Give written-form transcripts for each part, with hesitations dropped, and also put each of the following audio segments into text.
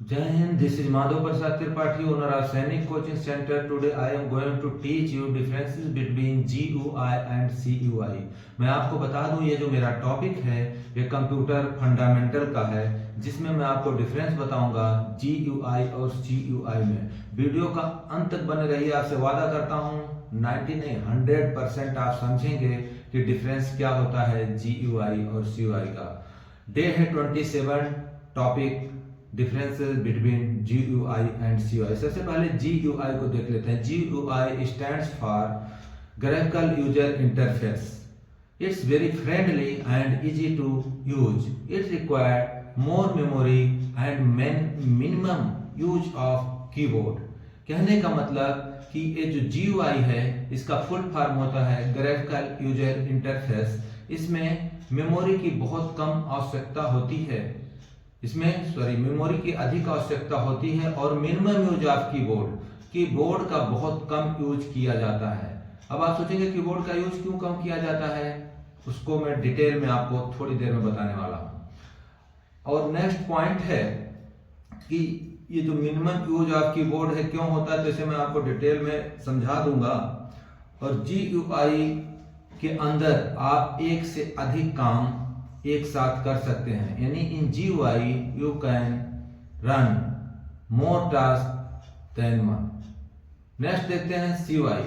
Jai Hind, this is Madhav Prasad Tripathi, owner of Sainik Coaching Center. Today I am going to teach you differences between GUI and CUI. मैं आपको बता दूं ये जो मेरा topic है ये कंप्यूटर फंडामेंटल का है, जिसमें मैं आपको डिफरेंस बताऊंगा GUI और CUI में। वीडियो का अंत तक बने रहिए, आपसे वादा करता हूं 90 नहीं 100% आप समझेंगे कि डिफरेंस क्या होता है GUI और CUI का। डे है 27, topic differences between GUI and CUI। सबसे पहले GUI को देख लेते हैं। GUI stands for graphical user interface. It's very friendly and easy to use. It require more memory and minimum use of keyboard. कहने का मतलब कि ये जो GUI है इसका फुल फॉर्म होता है ग्राफिकल यूजर इंटरफेस। इसमें मेमोरी की बहुत कम आवश्यकता होती है, मेमोरी की अधिक आवश्यकता होती है और मिनिमम यूज ऑफ कीबोर्ड का बहुत कम यूज किया जाता है। अब आप सोचेंगे कीबोर्ड का यूज क्यों कम किया जाता है, उसको मैं डिटेल में आपको थोड़ी देर में बताने वाला हूं। और नेक्स्ट पॉइंट है कि ये जो मिनिमम यूज ऑफ कीबोर्ड है क्यों होता है, तो इसे मैं आपको डिटेल में समझा दूंगा। और GUI के अंदर आप एक से अधिक काम एक साथ कर सकते हैं, यानी in GUI you can run more task than one. Next देखते हैं CUI।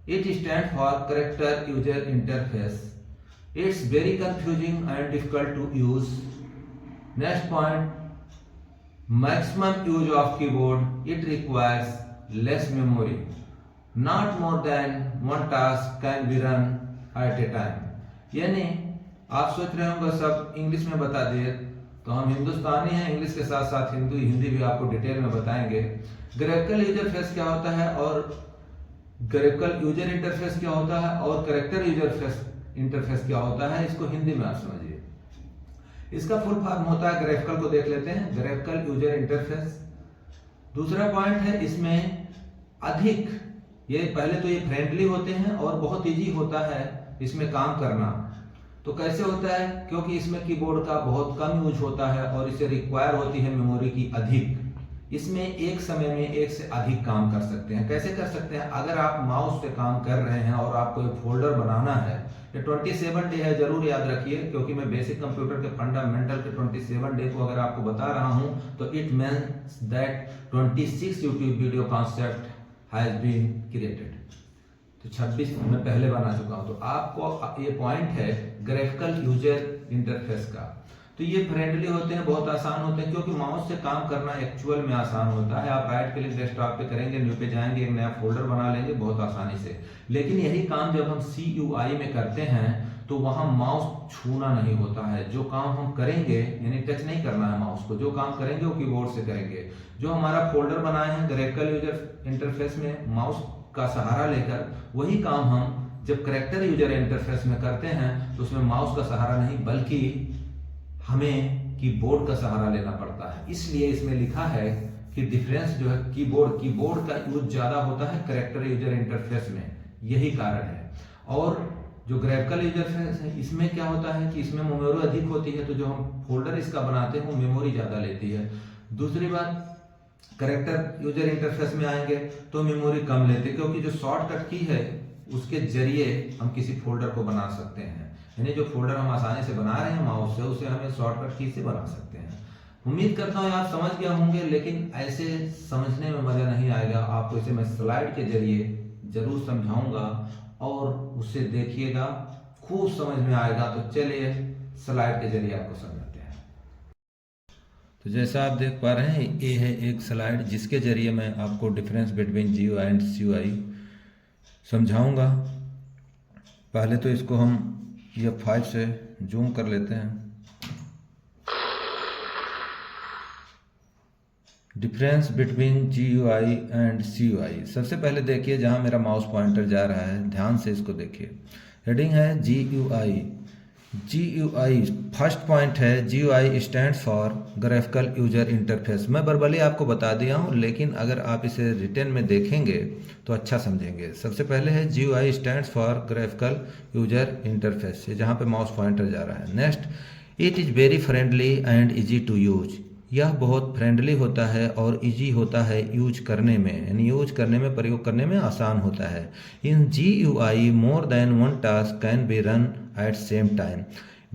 It stand for character user interface. It's very confusing and difficult to use. Next point, maximum use of keyboard. It requires less memory. Not more than one task can be run at a time. यानी आप सोच रहे होंगे सब English में बता दिए, तो हम हिंदुस्तानी हैं, इंग्लिश के साथ साथ हिंदी भी आपको डिटेल में बताएंगे। ग्राफिकल यूजर फेस क्या होता है और ग्राफिकल यूजर इंटरफेस क्या होता है और कैरेक्टर यूजर इंटरफेस क्या होता है, इसको हिंदी में आप समझिए। इसका फुल फॉर्म होता है, ग्राफिकल को देख लेते हैं, ग्राफिकल यूजर इंटरफेस। दूसरा पॉइंट है इसमें अधिक, ये पहले तो ये फ्रेंडली होते हैं और बहुत इजी होता है इसमें काम करना। तो कैसे होता है, क्योंकि इसमें कीबोर्ड का बहुत कम यूज होता है और इसे रिक्वायर होती है मेमोरी की अधिक। इसमें एक समय में एक से अधिक काम कर सकते हैं। कैसे कर सकते हैं, अगर आप माउस से काम कर रहे हैं और आपको एक फोल्डर बनाना है, ये 27 डे है, जरूर याद रखिए, क्योंकि मैं बेसिक कंप्यूटर के फंडामेंटल के 27 डे को अगर आपको बता रहा हूं तो it means that 26 YouTube video concept has been created. तो 26 मैं पहले बना चुका हूं। तो आपको ये पॉइंट है ग्राफिकल यूजर इंटरफेस का। तो ये फ्रेंडली होते हैं, बहुत आसान होते हैं, क्योंकि माउस से काम करना एक्चुअल में आसान होता है। आप राइट क्लिक डेस्कटॉप पे करेंगे, न्यू पे जाएंगे, एक नया फोल्डर बना लेंगे बहुत आसानी से। लेकिन यही काम जब हम CUI में करते हैं तो वहां माउस छूना नहीं होता है। जो काम हम करेंगे, यानी टच नहीं करना है माउस को, जो काम करेंगे वो कीबोर्ड से करेंगे। जो हमारा फोल्डर बनाए हैं ग्राफिकल यूजर इंटरफेस में माउस का सहारा लेकर, वही काम हम जब कैरेक्टर यूजर इंटरफेस में करते हैं तो उसमें माउस का सहारा नहीं बल्कि हमें कीबोर्ड का सहारा लेना पड़ता है। इसलिए इसमें लिखा है कि डिफरेंस जो है कीबोर्ड का यूज ज्यादा होता है कैरेक्टर यूजर इंटरफेस में, यही कारण है। और जो ग्राफिकल इंटरफेस है इसमें क्या होता है कि इसमें मेमोरी अधिक होती है, तो जो हम फोल्डर इसका बनाते हैं वो मेमोरी ज्यादा लेती है। दूसरी बात, कैरेक्टर यूजर इंटरफेस में आएंगे तो मेमोरी कम लेते हैं, क्योंकि जो शॉर्टकट की है उसके जरिए हम किसी फोल्डर को बना सकते हैं। यानी जो फोल्डर हम आसानी से बना रहे हैं माउस से, उसे हमें शॉर्टकट की से बना सकते हैं। उम्मीद करता हूँ आप समझ गए होंगे, लेकिन ऐसे समझने में मजा नहीं आएगा। आपको इसे मैं स्लाइड के जरिए जरूर समझाऊंगा और उसे देखिएगा, खूब समझ में आएगा। तो चलिए स्लाइड के जरिए आपको समझाते हैं। तो जैसा आप देख पा रहे हैं, ये है एक स्लाइड जिसके जरिए मैं आपको difference between GUI and CUI समझाऊंगा। पहले तो इसको हम F5 से जूम कर लेते हैं। Difference between GUI and CUI। सबसे पहले देखिए जहां मेरा माउस पॉइंटर जा रहा है, ध्यान से इसको देखिए। हेडिंग है GUI। फर्स्ट पॉइंट है GUI stands for graphical user interface. मैं वर्बली आपको बता दिया हूं, लेकिन अगर आप इसे रिटन में देखेंगे तो अच्छा समझेंगे। सबसे पहले है GUI stands for graphical user interface, जहां पे माउस पॉइंटर जा रहा है। Next, it is very friendly and easy to use. यह बहुत फ्रेंडली होता है और इजी होता है यूज करने में, यानी यूज करने में, प्रयोग करने में आसान होता है। इन GUI more than one task can be run eight same time.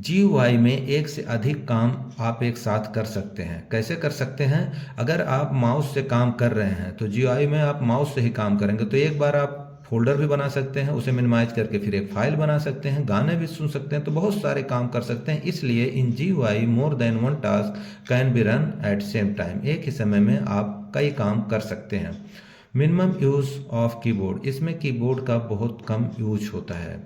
GUI में एक से अधिक काम आप एक साथ कर सकते हैं। कैसे कर सकते हैं? अगर आप माउस से काम कर रहे हैं तो GUI में आप माउस से ही काम करेंगे तो एक बार आप फोल्डर भी बना सकते हैं, उसे मिनिमाइज करके फिर एक फाइल बना सकते हैं, गाने भी सुन सकते हैं, तो बहुत सारे काम कर सकते हैं। इसलिए इन GUI more than one task can be run eight same time, एक ही समय में आप कई काम कर सकते हैं। मिनिमम यूज ऑफ कीबोर्ड, इसमें कीबोर्ड का बहुत कम यूज होता है।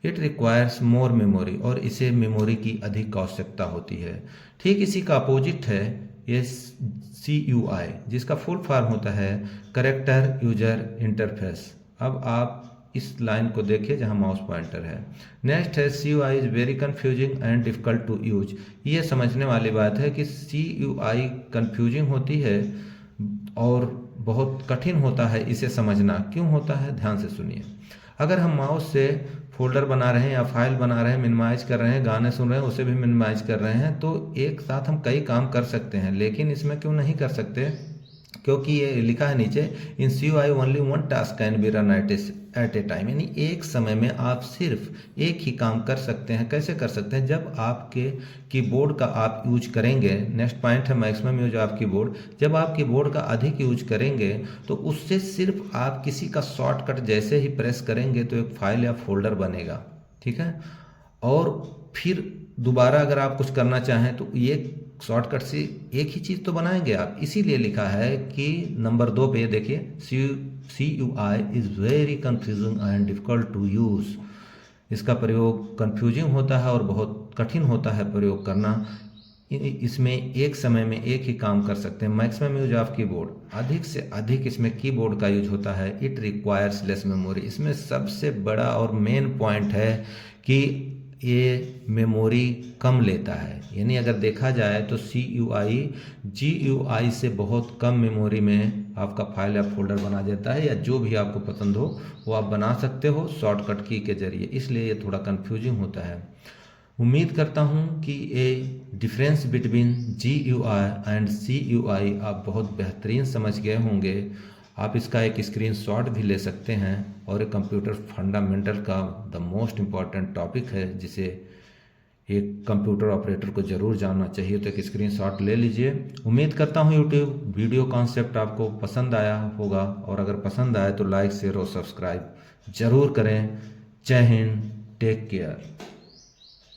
इट रिक्वायर्स मोर मेमोरी, और इसे मेमोरी की अधिक आवश्यकता होती है। ठीक इसी का अपोजिट है ये CUI, जिसका फुल फॉर्म होता है कैरेक्टर यूजर इंटरफेस। अब आप इस लाइन को देखिए जहां माउस पॉइंटर है। नेक्स्ट है CUI is very confusing and difficult to use. ये समझने वाली बात है कि CUI कंफ्यूजिंग होती है और बहुत कठिन होता है इसे समझना। क्यों होता है? ध्यान से सुनिए। अगर हम माउस से फोल्डर बना रहे हैं या फाइल बना रहे हैं, मिनिमाइज कर रहे हैं, गाने सुन रहे हैं, उसे भी मिनिमाइज कर रहे हैं, तो एक साथ हम कई काम कर सकते हैं। लेकिन इसमें क्यों नहीं कर सकते? क्योंकि ये लिखा है नीचे, इन CUI only one task can be run at a time, यानी एक समय में आप सिर्फ एक ही काम कर सकते हैं। कैसे कर सकते हैं? जब आपके कीबोर्ड का आप यूज करेंगे, नेक्स्ट पॉइंट है मैक्सिमम यूज ऑफ कीबोर्ड। जब आप कीबोर्ड का अधिक यूज करेंगे तो उससे सिर्फ आप किसी का शॉर्टकट जैसे ही प्रेस करेंगे तो एक फाइल या फोल्डर बनेगा, ठीक है। और फिर दोबारा अगर आप कुछ करना चाहें तो ये शॉर्टकट से एक ही चीज़ तो बनाएंगे आप। इसीलिए लिखा है कि नंबर 2 पे देखिए, CUI is very confusing and difficult to use. इसका प्रयोग कंफ्यूजिंग होता है और बहुत कठिन होता है प्रयोग करना। इसमें एक समय में एक ही काम कर सकते हैं। मैक्सिमम यूज ऑफ कीबोर्ड, अधिक से अधिक इसमें कीबोर्ड का यूज होता है। इट रिक्वायर्स लेस मेमोरी, इसमें सबसे बड़ा और मेन पॉइंट है कि ये मेमोरी कम लेता है। यानी अगर देखा जाए तो CUI GUI से बहुत कम मेमोरी में आपका फाइल या फोल्डर बना देता है, या जो भी आपको पसंद हो वो आप बना सकते हो शॉर्टकट की के जरिए। इसलिए ये थोड़ा कंफ्यूजिंग होता है। उम्मीद करता हूँ कि ये difference between GUI and CUI आप बहुत बेहतरीन समझ गए होंगे। आप इसका एक स्क्रीनशॉट भी ले सकते हैं, और एक कंप्यूटर फंडामेंटल का द मोस्ट इम्पॉर्टेंट टॉपिक है जिसे एक कंप्यूटर ऑपरेटर को ज़रूर जानना चाहिए। तो एक स्क्रीनशॉट ले लीजिए। उम्मीद करता हूँ यूट्यूब वीडियो कॉन्सेप्ट आपको पसंद आया होगा, और अगर पसंद आए तो लाइक, शेयर और सब्सक्राइब ज़रूर करें। जय हिंद, टेक केयर।